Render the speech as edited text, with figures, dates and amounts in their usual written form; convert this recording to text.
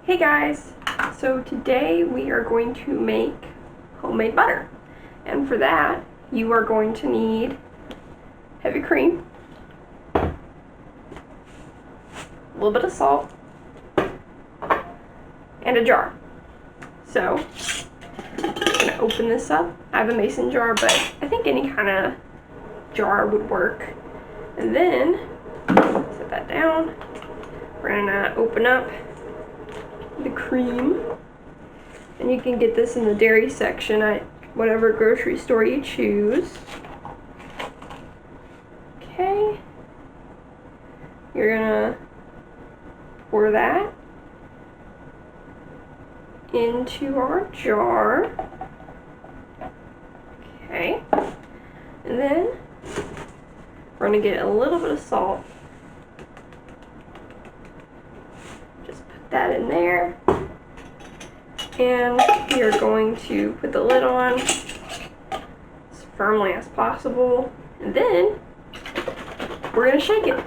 Hey guys! So today we are going to make homemade butter. And for that, you are going to need heavy cream, a little bit of salt, and a jar. So, I'm going to open this up. I have a mason jar, but I think any kind of jar would work. And then, set that down. We're going to open up the cream, and you can get this in the dairy section at whatever grocery store you choose. Okay, you're gonna pour that into our jar. Okay, and then we're gonna get a little bit of salt. That in there, and we are going to put the lid on as firmly as possible, and then we're going to shake it.